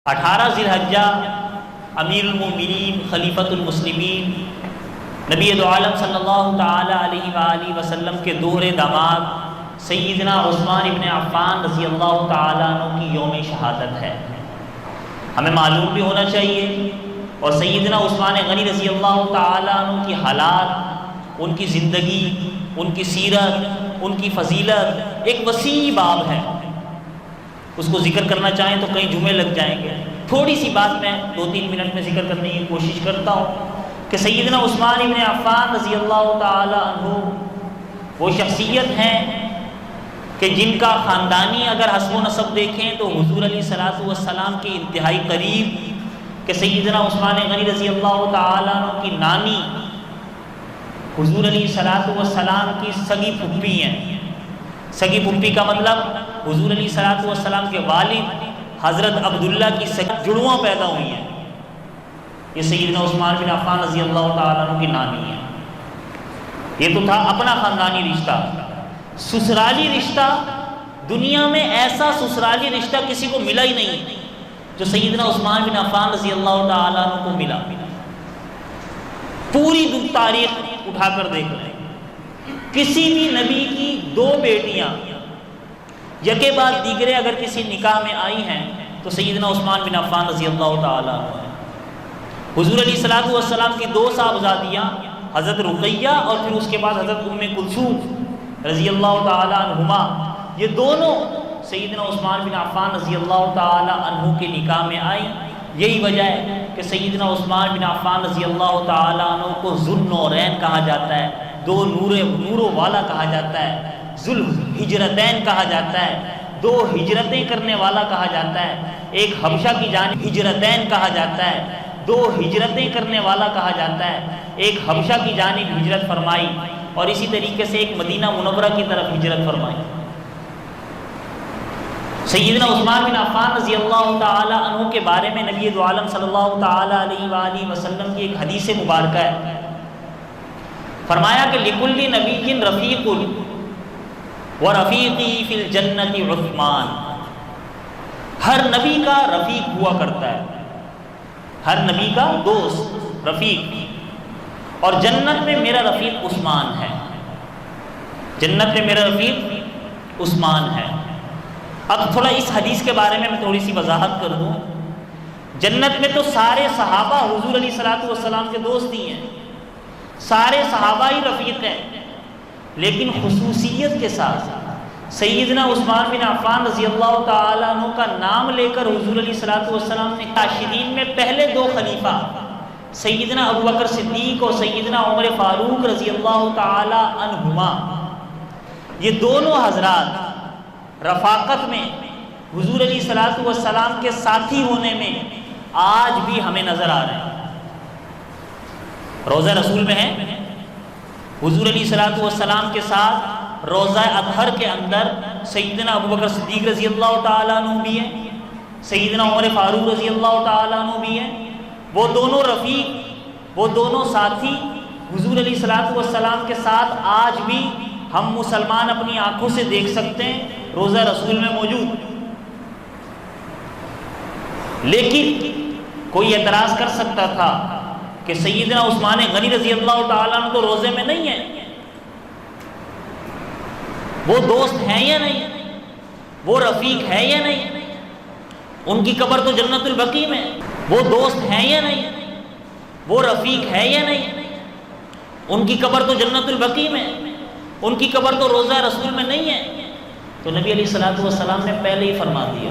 18 ذی الحجہ امیر المومنین خلیفۃ المسلمین نبی دو عالم صلی اللہ تعالی علیہ وآلہ وسلم کے دوہرے داماد سیدنا عثمان ابن عفان رضی اللہ تعالیٰ عنہ کی یوم شہادت ہے۔ ہمیں معلوم بھی ہونا چاہیے، اور سیدنا عثمان غنی رضی اللہ تعالیٰ عنہ کی حالات، ان کی زندگی، ان کی سیرت، ان کی فضیلت ایک وسیع باب ہے۔ اس کو ذکر کرنا چاہیں تو کئی جمعے لگ جائیں گے۔ تھوڑی سی بات میں 2-3 منٹ میں ذکر کرنے کی کوشش کرتا ہوں کہ سیدنا عثمان ابن عفان رضی اللہ تعالی عنہ وہ شخصیت ہیں کہ جن کا خاندانی اگر حسب و نسب دیکھیں تو حضور علیہ الصلوۃ والسلام کے انتہائی قریب، کہ سیدنا عثمان غنی رضی اللہ تعالی عنہ کی نانی حضور علیہ الصلوۃ والسلام کی سگی پھپھی ہیں۔ سگی پھپھی کا مطلب حضور علیہ الصلوۃ والسلام کے والد حضرت عبداللہ کی جڑواں پیدا ہوئی ہیں۔ یہ سیدنا عثمان بن عفان رضی اللہ تعالیٰ عنہ کی نانی ہے۔ یہ تو تھا اپنا خاندانی رشتہ۔ سسرالی رشتہ، دنیا میں ایسا سسرالی رشتہ کسی کو ملا ہی نہیں جو سیدنا عثمان بن عفان رضی اللہ تعالیٰ عنہ کو ملا۔ پوری تاریخ اٹھا کر دیکھ لیں، کسی بھی نبی کی 2 بیٹیاں یکے بعد دیگرے اگر کسی نکاح میں آئی ہیں تو سیدنا عثمان بن عفان رضی اللہ تعالیٰ عنہ ہے۔ حضور علیہ الصلوۃ والسلام کی 2 صاحبزادیاں حضرت رقیہ اور پھر اس کے بعد حضرت ام کلثوم رضی اللہ تعالیٰ عنہما، یہ دونوں سیدنا عثمان بن عفان رضی اللہ تعالیٰ عنہ کے نکاح میں آئیں۔ یہی وجہ ہے کہ سیدنا عثمان بن عفان رضی اللہ تعالیٰ عنہ کو ذو النورین کہا جاتا ہے، 2 نوروں والا کہا جاتا ہے، ذو الہجرتین کہا جاتا ہے، 2 ہجرتیں کرنے والا کہا جاتا ہے، ایک حبشہ کی جانب ہجرتین کہا جاتا ہے، 2 ہجرتیں کرنے والا کہا جاتا ہے، ایک حبشہ کی جانب ہجرت فرمائی اور اسی طریقے سے ایک مدینہ منورہ کی طرف ہجرت فرمائی۔ سیدنا عثمان بن عفان رضی اللہ تعالی عنہ کے بارے میں نبی دو عالم صلی اللہ تعالی علیہ وآلہ وسلم کی ایک حدیث مبارکہ ہے۔ فرمایا کہ لکل نبی رفیق ورفیقی فی الجنت عثمان، ہر نبی کا رفیق ہوا کرتا ہے، ہر نبی کا دوست رفیق، اور جنت میں میرا رفیق عثمان ہے، جنت میں میرا رفیق عثمان ہے۔ اب تھوڑا اس حدیث کے بارے میں تھوڑی سی وضاحت کر دوں۔ جنت میں تو سارے صحابہ حضور علیہ الصلوۃ والسلام کے دوست ہی ہیں، سارے صحابہ ہی رفیق ہیں، لیکن خصوصیت کے ساتھ سیدنا عثمان بن عفان رضی اللہ تعالیٰ عنہ کا نام لے کر حضور علیہ الصلوۃ والسلام نے راشدین میں پہلے 2 خلیفہ سیدنا ابوبکر صدیق اور سیدنا عمر فاروق رضی اللہ تعالیٰ عنہما، یہ دونوں حضرات رفاقت میں حضور علیہ الصلوۃ والسلام کے ساتھی ہونے میں آج بھی ہمیں نظر آ رہے ہیں۔ روضہ رسول میں ہے، حضور علیہ الصلوۃ والسلام کے ساتھ روضہ اطہر کے اندر سیدنا ابوبکر صدیق رضی اللہ تعالیٰ عنہ بھی ہیں، سیدنا عمر فاروق رضی اللہ تعالیٰ عنہ بھی ہیں۔ وہ دونوں رفیق، وہ دونوں ساتھی حضور علیہ الصلوۃ والسلام کے ساتھ آج بھی ہم مسلمان اپنی آنکھوں سے دیکھ سکتے ہیں، روضہ رسول میں موجود۔ لیکن کوئی اعتراض کر سکتا تھا کہ سیدنا عثمان غنی رضی اللہ تعالیٰ عنہ تو روضے میں نہیں ہیں، وہ دوست ہیں یا نہیں، وہ رفیق ہے یا نہیں، ان کی قبر تو جنت البقیع میں، وہ دوست ہیں یا نہیں، وہ رفیق ہے یا نہیں، ان کی قبر تو جنت البقیع میں، ان کی قبر تو روضہ رسول میں نہیں ہے۔ تو نبی علیہ الصلوۃ والسلام نے پہلے ہی فرما دیا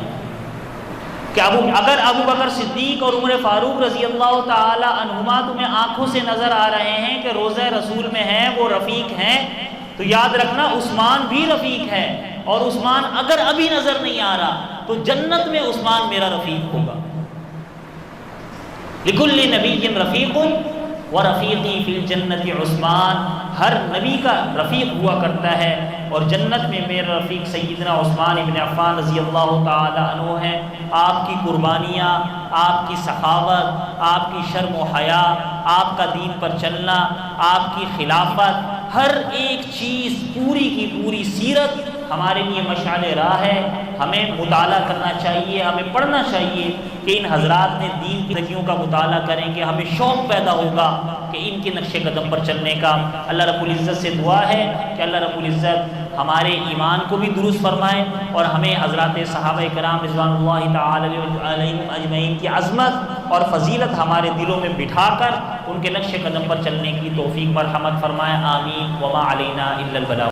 کہ اگر ابوبکر صدیق اور عمر فاروق رضی اللہ تعالی عنہما تمہیں آنکھوں سے نظر آ رہے ہیں کہ روضہ رسول میں ہیں، وہ رفیق ہیں، تو یاد رکھنا عثمان بھی رفیق ہے، اور عثمان اگر ابھی نظر نہیں آ رہا تو جنت میں عثمان میرا رفیق ہوگا۔ لکل نبی رفیق ورفیقی فی الجنت عثمان، ہر نبی کا رفیق ہوا کرتا ہے، اور جنت میں میرا رفیق سیدنا عثمان ابن عفان رضی اللہ تعالی عنہ ہے۔ آپ کی قربانیاں، آپ کی سخاوت، آپ کی شرم و حیا، آپ کا دین پر چلنا، آپ کی خلافت، ہر ایک چیز، پوری کی پوری سیرت ہمارے لیے مشعل راہ ہے. ہمیں مطالعہ کرنا چاہیے، ہمیں پڑھنا چاہیے کہ ان حضرات نے دین کی زندگیوں کا مطالعہ کریں گے، ہمیں شوق پیدا ہوگا کہ ان کے نقش قدم پر چلنے کا. اللہ رب العزت سے دعا ہے کہ اللہ رب العزت ہمارے ایمان کو بھی درست فرمائے اور ہمیں حضرات صحابہ کرام رضوان اللہ تعالی علیہم اجمعین کی عظمت اور فضیلت ہمارے دلوں میں بٹھا کر ان کے نقش قدم پر چلنے کی توفیق مرحمت فرمائے. آمین. وما علینا الا البلاغ.